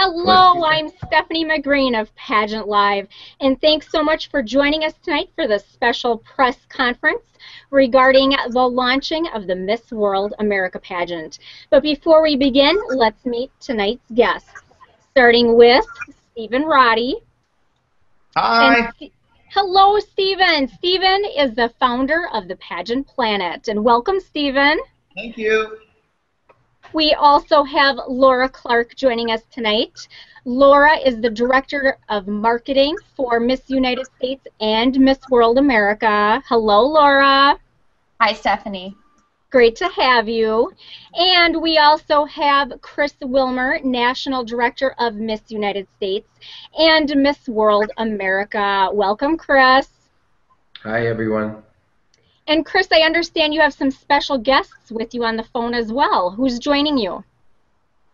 Hello, I'm Stephanie McGreen of Pageant Live, and thanks so much for joining us tonight for this special press conference regarding the launching of the Miss World America pageant. But before we begin, let's meet tonight's guests, starting with Stephen Roddy. Hi. Hello, Stephen. Stephen is the founder of the Pageant Planet, and welcome, Stephen. Thank you. We also have Laura Clark joining us tonight. Laura is the Director of Marketing for Miss United States and Miss World America. Hello, Laura. Hi, Stephanie. Great to have you. And we also have Chris Wilmer, National Director of Miss United States and Miss World America. Welcome, Chris. Hi, everyone. And Chris, I understand you have some special guests with you on the phone as well. Who's joining you?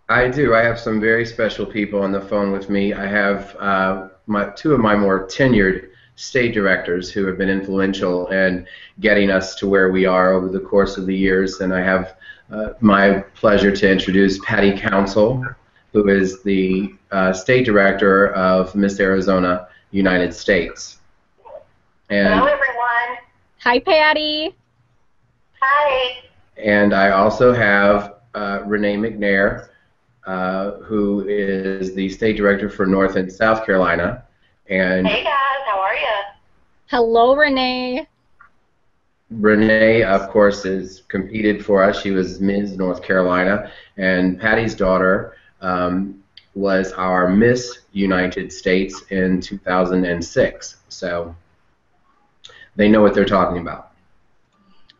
I do. I have some very special people on the phone with me. I have two of my more tenured state directors who have been influential in getting us to where we are over the course of the years. And I have my pleasure to introduce Patty Council, who is the state director of Miss Arizona, United States. And hello, everyone. Hi, Patty. Hi. And I also have Renee McNair, who is the state director for North and South Carolina. And hey, guys. How are you? Hello, Renee. Renee, of course, has competed for us. She was Ms. North Carolina. And Patty's daughter was our Miss United States in 2006. So they know what they're talking about.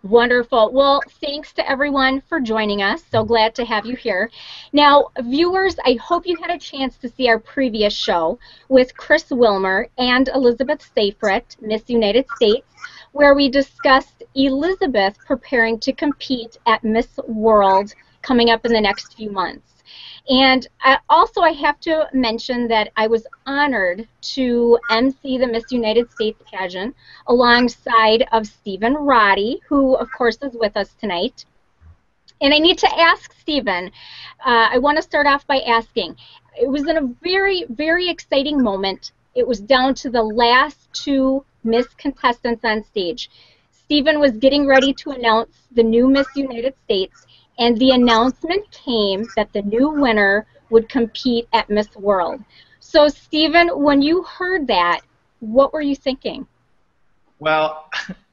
Wonderful. Well, thanks to everyone for joining us. So glad to have you here. Now, viewers, I hope you had a chance to see our previous show with Chris Wilmer and Elizabeth Seyfried, Miss United States, where we discussed Elizabeth preparing to compete at Miss World coming up in the next few months. And also I have to mention that I was honored to MC the Miss United States pageant alongside of Stephen Roddy, who of course is with us tonight. And I need to ask Stephen, I want to start off by asking, it was in a very, very exciting moment. It was down to the last two Miss contestants on stage. Stephen was getting ready to announce the new Miss United States, and the announcement came that the new winner would compete at Miss World. So, Stephen, when you heard that, what were you thinking? Well,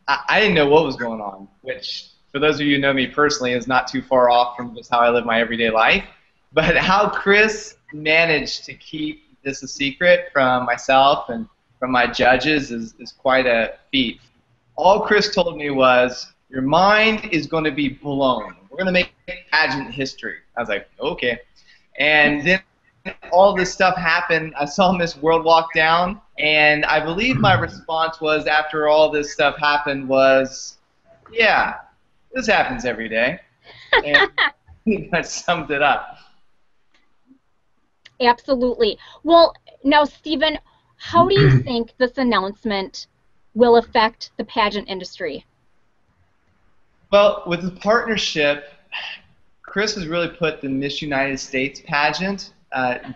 I didn't know what was going on, which, for those of you who know me personally, is not too far off from just how I live my everyday life. But how Chris managed to keep this a secret from myself and from my judges is quite a feat. All Chris told me was, your mind is going to be blown. We're going to make pageant history. I was like, okay. And then all this stuff happened. I saw Miss World walk down, and I believe my response was, after all this stuff happened, was, yeah, this happens every day. And that summed it up. Absolutely. Well, now, Stephen, how do you think this announcement will affect the pageant industry? Well, with the partnership, Chris has really put the Miss United States pageant I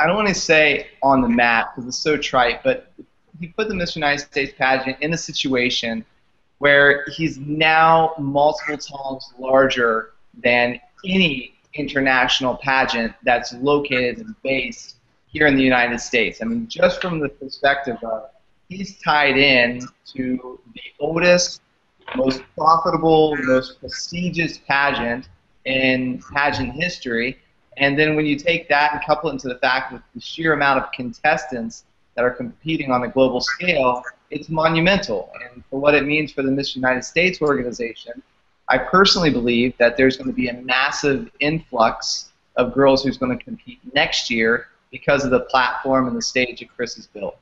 don't want to say on the map because it's so trite, but he put the Miss United States pageant in a situation where he's now multiple times larger than any international pageant that's located and based here in the United States. I mean, just from the perspective of he's tied in to the oldest, most profitable, most prestigious pageant in pageant history. And then when you take that and couple it into the fact that the sheer amount of contestants that are competing on a global scale, it's monumental. And for what it means for the Miss United States organization, I personally believe that there's going to be a massive influx of girls who's going to compete next year because of the platform and the stage that Chris has built.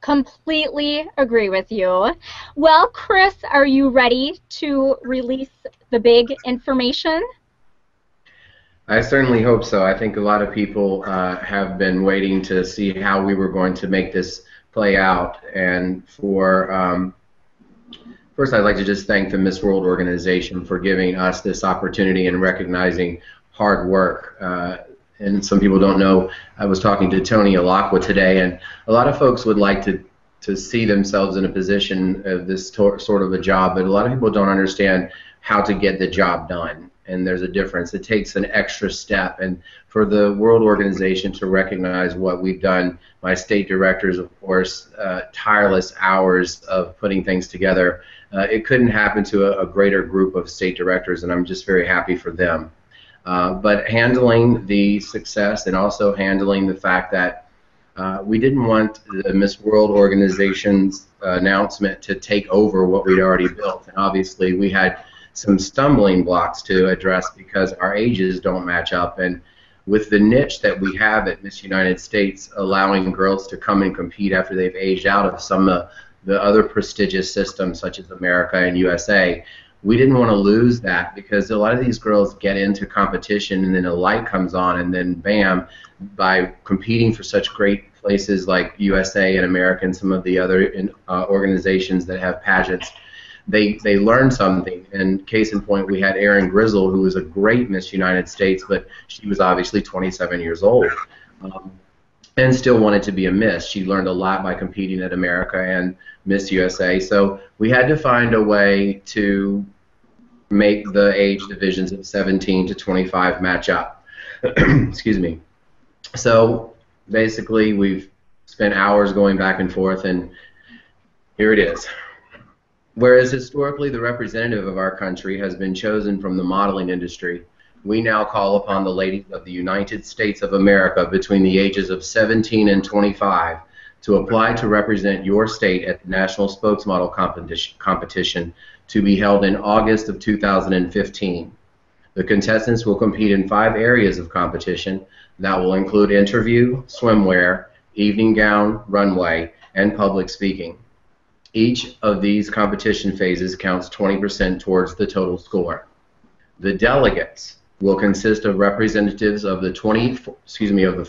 Completely agree with you. Well, Chris, are you ready to release the big information? I certainly hope so. I think a lot of people have been waiting to see how we were going to make this play out. And for first, I'd like to just thank the Miss World organization for giving us this opportunity and recognizing hard work and some people don't know, I was talking to Tony Alakwa today, and a lot of folks would like to see themselves in a position of this sort of a job, but a lot of people don't understand how to get the job done, and there's a difference. It takes an extra step, and for the World Organization to recognize what we've done, my state directors, of course, tireless hours of putting things together, it couldn't happen to a greater group of state directors, and I'm just very happy for them. But handling the success and also handling the fact that we didn't want the Miss World organization's announcement to take over what we'd already built. And obviously we had some stumbling blocks to address because our ages don't match up. And with the niche that we have at Miss United States, allowing girls to come and compete after they've aged out of some of the other prestigious systems such as America and USA, we didn't want to lose that, because a lot of these girls get into competition and then a light comes on, and then bam, by competing for such great places like USA and America and some of the other organizations that have pageants, they learn something. And case in point, we had Erin Grizzle, who was a great Miss United States, but she was obviously 27 years old and still wanted to be a Miss. She learned a lot by competing at America and Miss USA. So we had to find a way to make the age divisions of 17 to 25 match up. Excuse me. So basically we've spent hours going back and forth, and here it is. Whereas historically the representative of our country has been chosen from the modeling industry, we now call upon the ladies of the United States of America between the ages of 17 and 25 to apply to represent your state at the National Spokesmodel competition to be held in August of 2015. The contestants will compete in 5 areas of competition that will include interview, swimwear, evening gown, runway, and public speaking. Each of these competition phases counts 20% towards the total score. The delegates will consist of representatives of the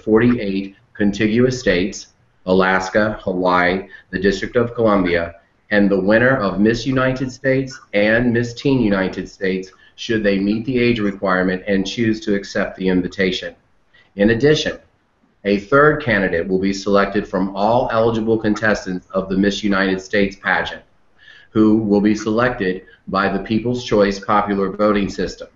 48 contiguous states, Alaska, Hawaii, the District of Columbia, and the winner of Miss United States and Miss Teen United States should they meet the age requirement and choose to accept the invitation. In addition, a third candidate will be selected from all eligible contestants of the Miss United States pageant, who will be selected by the People's Choice popular voting system.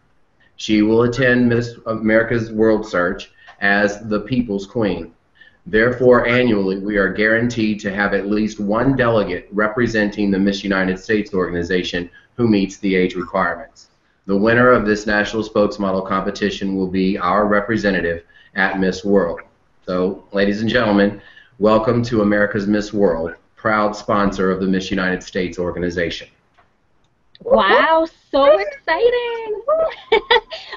She will attend Miss America's World Search as the People's Queen. Therefore, annually, we are guaranteed to have at least one delegate representing the Miss United States organization who meets the age requirements. The winner of this national spokesmodel competition will be our representative at Miss World. So, ladies and gentlemen, welcome to America's Miss World, proud sponsor of the Miss United States organization. Wow, so exciting.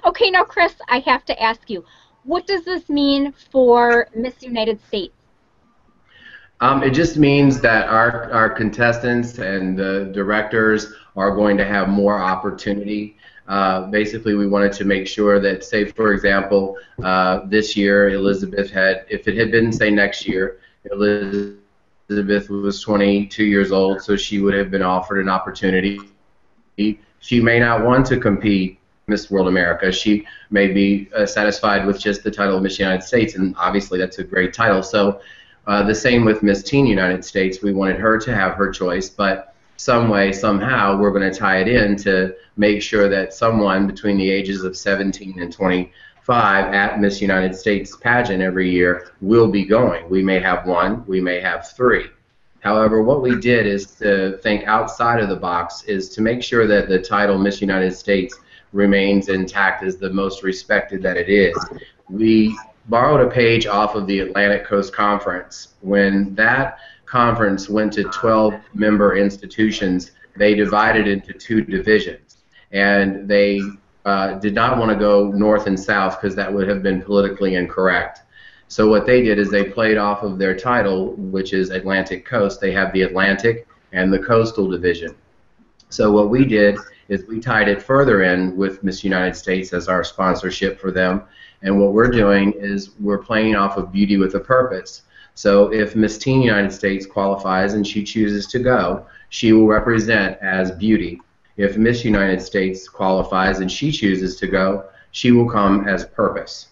Okay, now Chris, I have to ask you, what does this mean for Miss United States? It just means that our contestants and the directors are going to have more opportunity. Basically, we wanted to make sure that, say, for example, this year, Elizabeth had, if it had been, say, next year, Elizabeth was 22 years old, so she would have been offered an opportunity. She may not want to compete Miss World America. She may be satisfied with just the title of Miss United States, and obviously that's a great title. So the same with Miss Teen United States. We wanted her to have her choice, but some way, somehow, we're going to tie it in to make sure that someone between the ages of 17 and 25 at Miss United States pageant every year will be going. We may have 1, we may have 3. However, what we did is to think outside of the box, is to make sure that the title Miss United States remains intact as the most respected that it is. We borrowed a page off of the Atlantic Coast Conference. When that conference went to 12 member institutions, they divided into 2 divisions, and they did not want to go north and south because that would have been politically incorrect. So what they did is they played off of their title, which is Atlantic Coast. They have the Atlantic and the Coastal Division. So what we did is we tied it further in with Miss United States as our sponsorship for them, and what we're doing is we're playing off of Beauty with a Purpose. So if Miss Teen United States qualifies and she chooses to go, she will represent as Beauty. If Miss United States qualifies and she chooses to go, she will come as Purpose.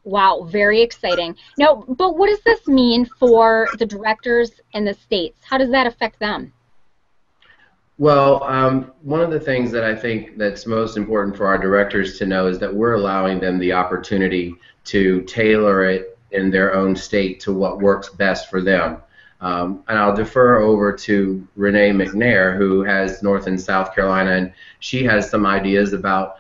Wow, very exciting. Now, but what does this mean for the directors in the states? How does that affect them? Well, one of the things that I think that's most important for our directors to know is that we're allowing them the opportunity to tailor it in their own state to what works best for them. And I'll defer over to Renee McNair, who has North and South Carolina, and she has some ideas about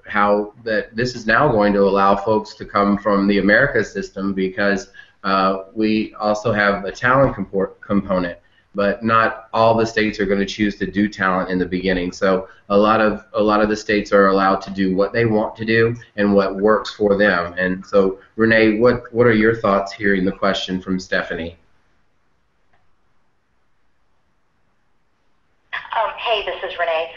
how that this is now going to allow folks to come from the America system, because we also have a talent component, but not all the states are going to choose to do talent in the beginning. So a lot of the states are allowed to do what they want to do and what works for them. And so, Renee, what are your thoughts hearing the question from Stephanie? Hey, this is Renee.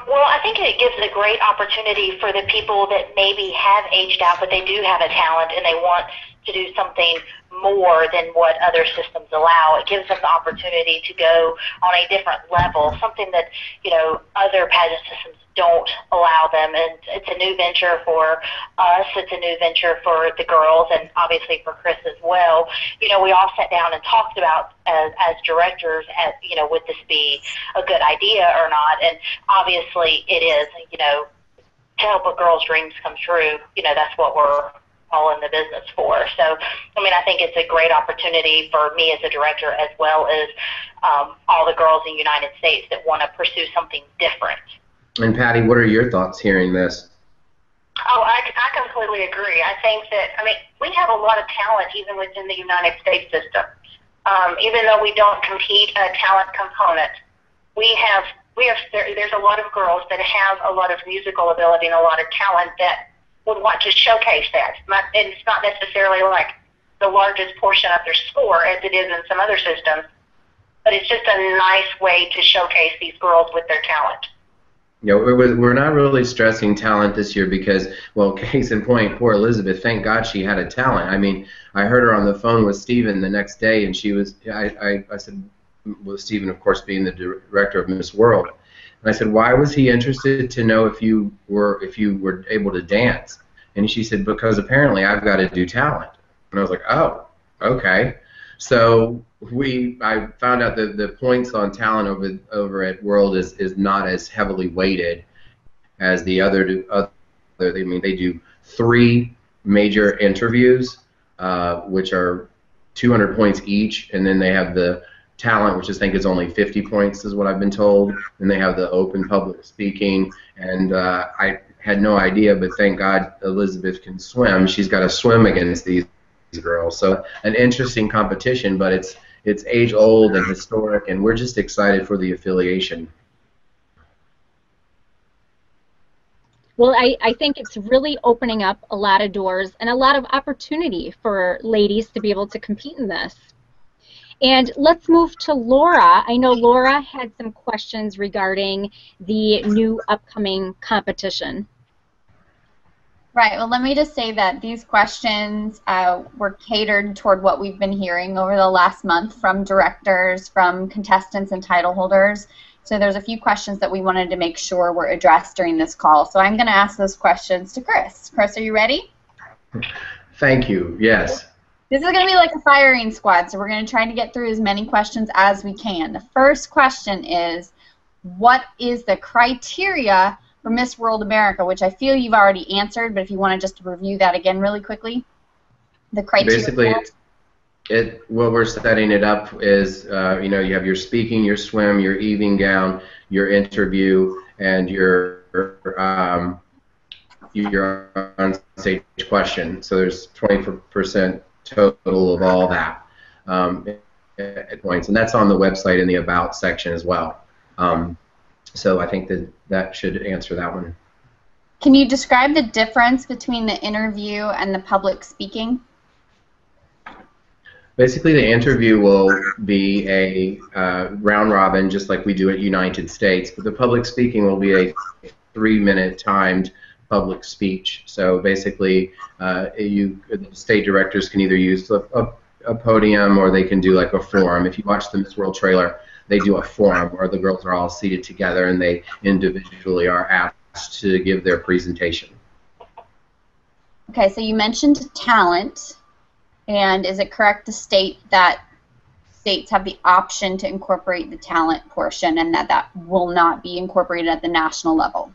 Well, I think it gives a great opportunity for the people that maybe have aged out, but they do have a talent and they want to do something more than what other systems allow. It gives them the opportunity to go on a different level, something that, you know, other pageant systems don't allow them. And it's a new venture for us. It's a new venture for the girls, and obviously for Chris as well. You know, we all sat down and talked about as directors, you know, would this be a good idea or not? And obviously it is. You know, to help a girl's dreams come true, you know, that's what we're all in the business for. So, I mean, I think it's a great opportunity for me as a director, as well as all the girls in the United States that want to pursue something different. And Patty, what are your thoughts hearing this? Oh, I completely agree. I think that, I mean, we have a lot of talent even within the United States system. Even though we don't compete a talent component, there's a lot of girls that have a lot of musical ability and a lot of talent that would want to showcase that. And it's not necessarily like the largest portion of their score as it is in some other systems, but it's just a nice way to showcase these girls with their talent. You know, we're not really stressing talent this year because, well, case in point, poor Elizabeth, thank God she had a talent. I mean, I heard her on the phone with Stephen the next day, and she was, I said, well, Stephen, of course, being the director of Miss World, and I said, why was he interested to know if you were able to dance? And she said, because apparently I've got to do talent. And I was like, oh, okay. So I found out that the points on talent over at World is not as heavily weighted as the other. I mean, they do 3 major interviews, which are 200 points each, and then they have the talent, which I think is only 50 points, is what I've been told. And they have the open public speaking, and I had no idea, but thank God Elizabeth can swim. She's got to swim against these girls. So an interesting competition, but it's age old and historic, and we're just excited for the affiliation. Well, I think it's really opening up a lot of doors and a lot of opportunity for ladies to be able to compete in this. And let's move to Laura. I know Laura had some questions regarding the new upcoming competition. Right. Well, let me just say that these questions were catered toward what we've been hearing over the last month from directors, from contestants, and title holders. So there's a few questions that we wanted to make sure were addressed during this call. So I'm going to ask those questions to Chris. Chris, are you ready? Thank you. Yes. This is going to be like a firing squad, so we're going to try to get through as many questions as we can. The first question is, what is the criteria for Miss World America, which I feel you've already answered, but if you want to just review that again really quickly. The criteria. Basically, what we're setting it up is, you know, you have your speaking, your swim, your evening gown, your interview, and your on-stage question. So there's 20% total of all that at points, and that's on the website in the About section as well. So I think that should answer that one. Can you describe the difference between the interview and the public speaking? Basically, the interview will be a round robin, just like we do at United States, but the public speaking will be a 3-minute timed public speech. So basically, the state directors can either use a podium, or they can do like a forum. If you watch the Miss World trailer, they do a forum where the girls are all seated together and they individually are asked to give their presentation. Okay, so you mentioned talent, and is it correct to state that states have the option to incorporate the talent portion and that that will not be incorporated at the national level?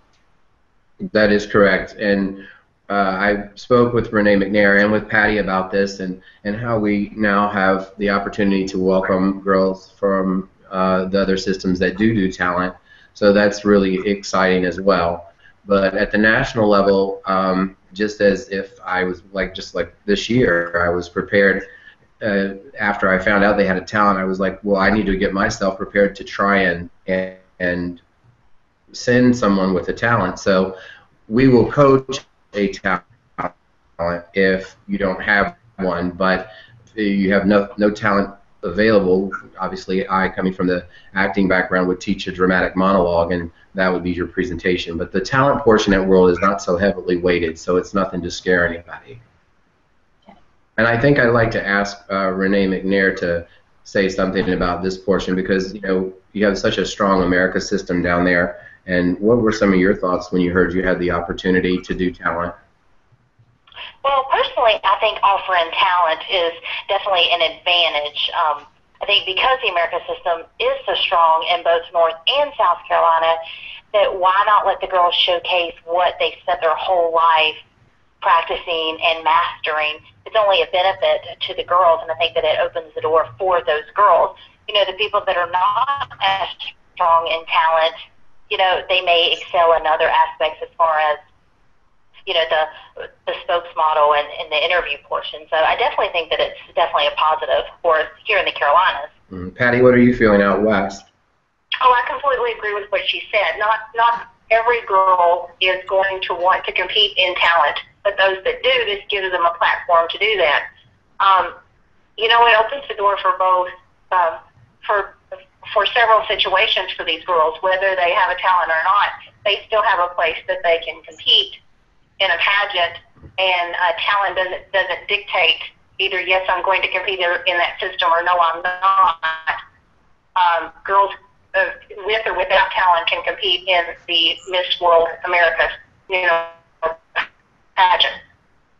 That is correct, and I spoke with Renee McNair and with Patty about this, and how we now have the opportunity to welcome girls from the other systems that do talent. So that's really exciting as well. But at the national level, just as if I was just like this year, I was prepared. After I found out they had a talent, I was like, well, I need to get myself prepared to try and send someone with a talent. So we will coach a talent if you don't have one, but if you have no talent available, obviously I, coming from the acting background, would teach a dramatic monologue, and that would be your presentation. But the talent portion at World is not so heavily weighted, so it's nothing to scare anybody. And I think I'd like to ask Renee McNair to say something about this portion, because you have such a strong America system down there. And what were some of your thoughts when you heard you had the opportunity to do talent? Well, personally, I think offering talent is definitely an advantage. I think because the America system is so strong in both North and South Carolina, that why not let the girls showcase what they spent their whole life practicing and mastering. It's only a benefit to the girls, and I think that it opens the door for those girls. The people that are not as strong in talent, they may excel in other aspects as far as, the spokesmodel and the interview portion. So I definitely think that it's definitely a positive for us here in the Carolinas. Patty, what are you feeling out west? Oh, I completely agree with what she said. Not every girl is going to want to compete in talent, but those that do, this gives them a platform to do that. It opens the door for both, for several situations for these girls, whether they have a talent or not. They still have a place that they can compete in a pageant, and talent doesn't dictate either yes, I'm going to compete in that system, or no, I'm not. Girls with or without talent can compete in the Miss World America, pageant.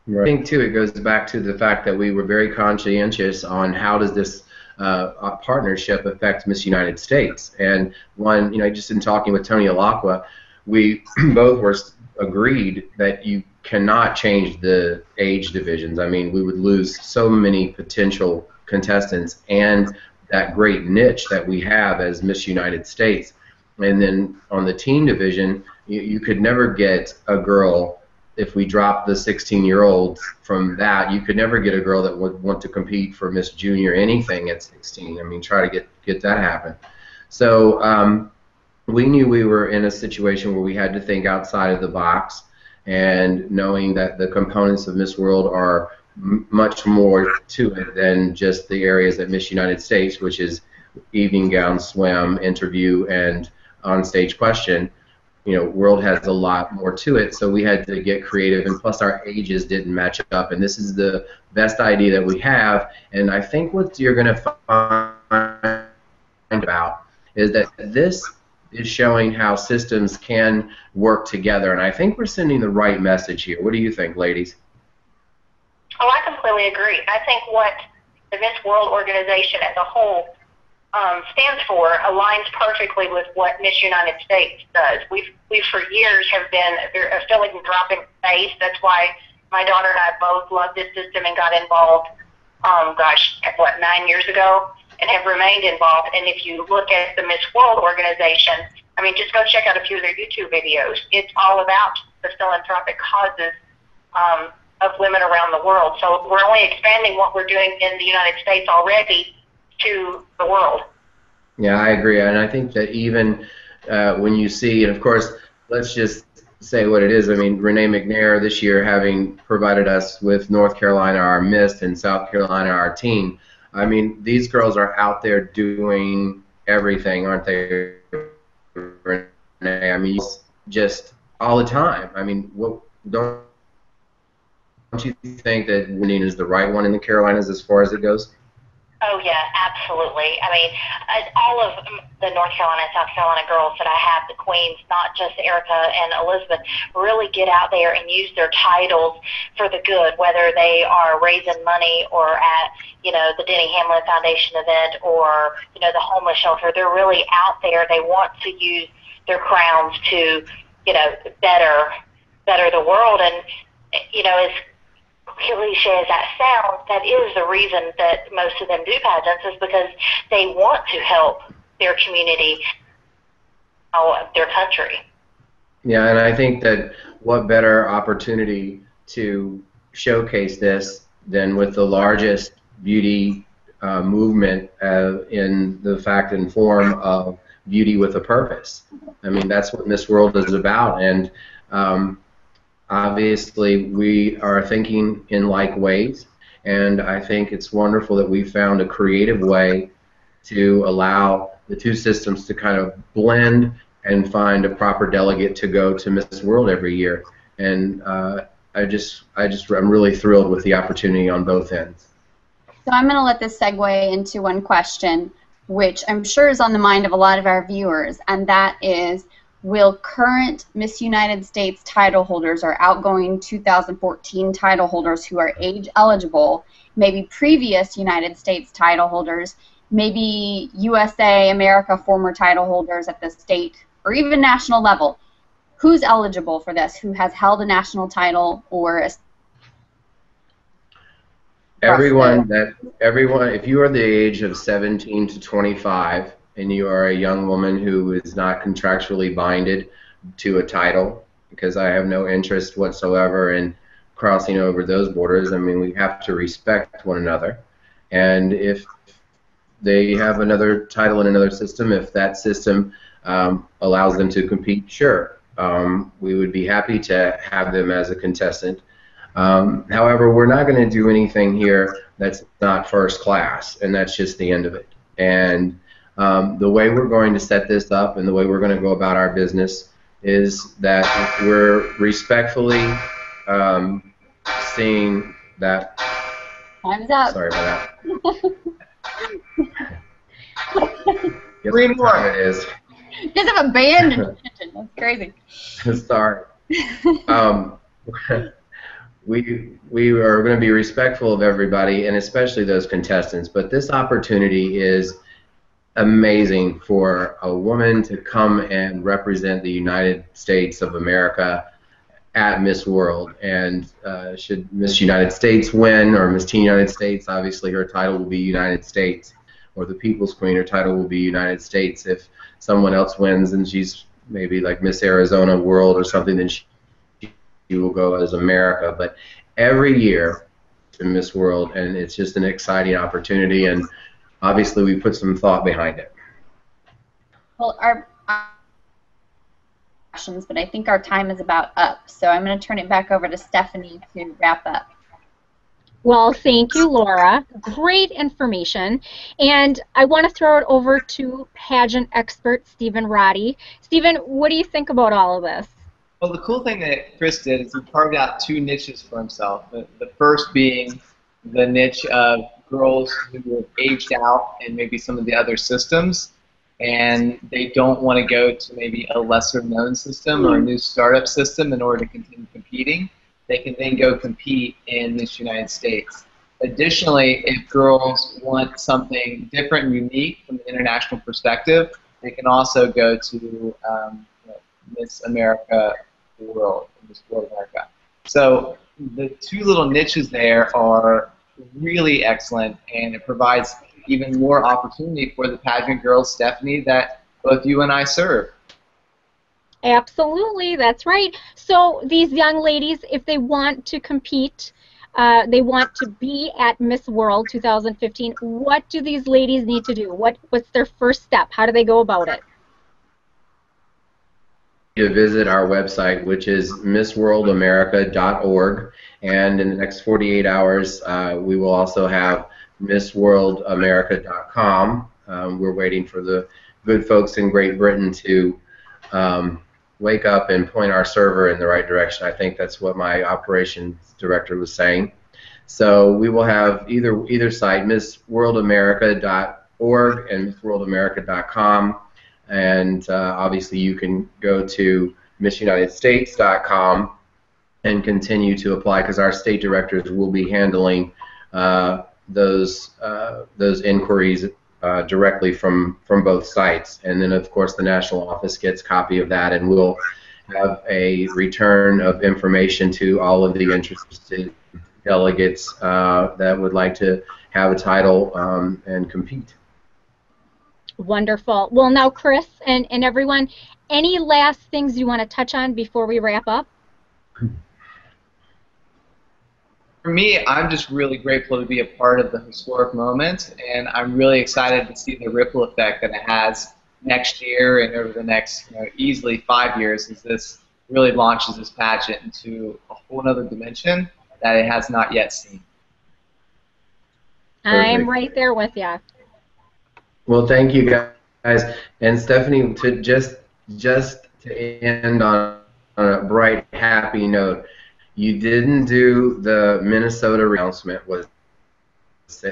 Right. I think too it goes back to the fact that we were very conscientious on how does this partnership affect Miss United States. And one, just in talking with Tony Alacqua, we both were agreed that you cannot change the age divisions. I mean, we would lose so many potential contestants and that great niche that we have as Miss United States. And then on the teen division, you could never get a girl, if we drop the 16-year-olds from that, you could never get a girl that would want to compete for Miss Junior anything at 16. I mean, try to get that happen. So we knew we were in a situation where we had to think outside of the box, and knowing that the components of Miss World are much more to it than just the areas at Miss United States, which is evening gown, swim, interview, and on-stage question. World has a lot more to it, so we had to get creative, and plus our ages didn't match up, and this is the best idea that we have. And I think what you're going to find about is that this is showing how systems can work together, and I think we're sending the right message here. What do you think, ladies? Oh, I completely agree. I think what the Miss World organization as a whole stands for aligns perfectly with what Miss United States does. We for years have been a filling and dropping space. That's why my daughter and I both love this system and got involved, 9 years ago, and have remained involved. And if you look at the Miss World organization, I mean, just go check out a few of their YouTube videos. It's all about the philanthropic causes of women around the world. So we're only expanding what we're doing in the United States already to the world. Yeah, I agree, and I think that even when you see, and of course, let's just say what it is. I mean, Renee McNair this year having provided us with North Carolina our Miss and South Carolina our teen. I mean, these girls are out there doing everything, aren't they, Renee? I mean, just all the time. I mean, don't you think that winning is the right one in the Carolinas as far as it goes? Oh yeah, absolutely. I mean, all of the North Carolina and South Carolina girls that I have, the queens, not just Erica and Elizabeth, really get out there and use their titles for the good, whether they are raising money or at, the Denny Hamlin Foundation event or, the homeless shelter. They're really out there. They want to use their crowns to, better the world. And, as cliche as that sounds, that is the reason that most of them do pageants, is because they want to help their community, their country. Yeah, and I think that what better opportunity to showcase this than with the largest beauty movement in the fact and form of beauty with a purpose. I mean, that's what Miss World is about, and obviously, we are thinking in like ways, and I think it's wonderful that we found a creative way to allow the two systems to kind of blend and find a proper delegate to go to Miss World every year. And I'm really thrilled with the opportunity on both ends. So I'm going to let this segue into one question, which I'm sure is on the mind of a lot of our viewers, and that is, will current Miss United States title holders or outgoing 2014 title holders who are age eligible, maybe previous United States title holders, maybe USA, America former title holders at the state or even national level, who's eligible for this? Who has held a national title or a Everyone, if you are the age of 17 to 25, and you are a young woman who is not contractually binded to a title, because I have no interest whatsoever in crossing over those borders. I mean, we have to respect one another. And if they have another title in another system, if that system allows them to compete, sure. We would be happy to have them as a contestant. However, we're not going to do anything here that's not first class, and that's just the end of it. And the way we're going to set this up and the way we're going to go about our business is that we're respectfully seeing that. Time's up. Sorry about that. Guess Three what more. time it is. You guys have abandoned attention. That's crazy. Sorry. We are going to be respectful of everybody, and especially those contestants. But this opportunity is amazing for a woman to come and represent the United States of America at Miss World. And should Miss United States win, or Miss Teen United States, obviously her title will be United States, or the People's Queen, her title will be United States. If someone else wins and she's maybe like Miss Arizona World or something, then she will go as America. But every year in Miss World, and it's just an exciting opportunity, and obviously we put some thought behind it. Well, our questions, but I think our time is about up, so I'm going to turn it back over to Stephanie to wrap up. Well, thank you, Laura. Great information. And I want to throw it over to pageant expert Stephen Roddy. Stephen, what do you think about all of this? Well, the cool thing that Chris did is he carved out two niches for himself. The first being the niche of girls who have aged out in maybe some of the other systems, and they don't want to go to maybe a lesser known system or a new startup system in order to continue competing. They can then go compete in Miss United States. Additionally, if girls want something different and unique from the international perspective, they can also go to Miss America World, Miss World America. So the two little niches there are really excellent, and it provides even more opportunity for the pageant girls, Stephanie, that both you and I serve. Absolutely, that's right. So these young ladies, if they want to compete, they want to be at Miss World 2015, what do these ladies need to do? What's their first step? How do they go about it? To visit our website, which is missworldamerica.org, and in the next 48 hours we will also have missworldamerica.com. We're waiting for the good folks in Great Britain to wake up and point our server in the right direction. I think that's what my operations director was saying. So we will have either site, MissWorldAmerica.org and MissWorldAmerica.com, and obviously you can go to MissUnitedStates.com and continue to apply, because our state directors will be handling those inquiries directly from both sites. And then of course the national office gets a copy of that, and we'll have a return of information to all of the interested delegates that would like to have a title and compete. Wonderful. Well, now Chris and everyone, any last things you want to touch on before we wrap up? For me, I'm just really grateful to be a part of the historic moment, and I'm really excited to see the ripple effect that it has next year and over the next easily 5 years as this really launches this pageant into a whole other dimension that it has not yet seen. I'm right there with you. Well, thank you guys, and Stephanie, to just to end on a bright, happy note, you didn't do the Minnesota announcement was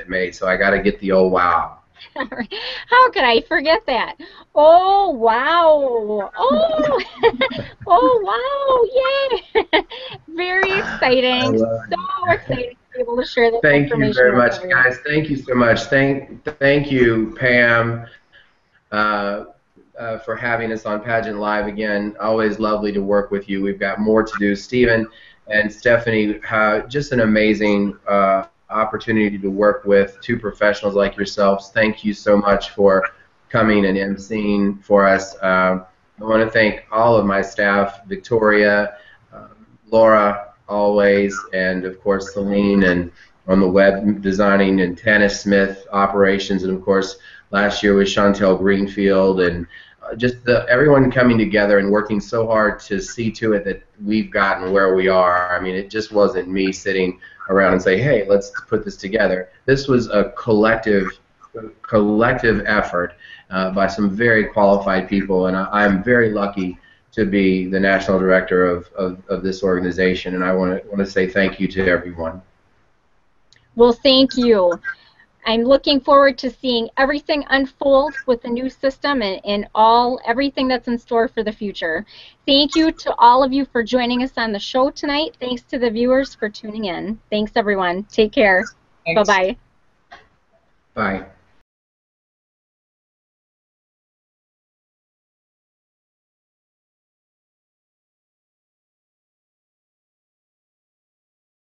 made, so I got to get the old wow. How could I forget that? Oh wow! Oh, oh wow! Yay! Very exciting. So exciting to be able to share this information. Thank you very much, everyone. guys. Thank you so much. Thank you, Pam, for having us on Pageant Live again. Always lovely to work with you. We've got more to do. Stephen and Stephanie, just an amazing opportunity to work with two professionals like yourselves. Thank you so much for coming and emceeing for us. I want to thank all of my staff, Victoria, Laura, always, and of course Celine, and on the web designing, and Tannis Smith, operations, and of course last year was Chantel Greenfield, and just everyone coming together and working so hard to see to it that we've gotten where we are. I mean, it just wasn't me sitting around and say, hey, let's put this together. This was a collective effort by some very qualified people, and I'm very lucky to be the national director of this organization, and I want to say thank you to everyone. Well, thank you. I'm looking forward to seeing everything unfold with the new system and everything that's in store for the future. Thank you to all of you for joining us on the show tonight. Thanks to the viewers for tuning in. Thanks, everyone. Take care. Bye-bye. Bye.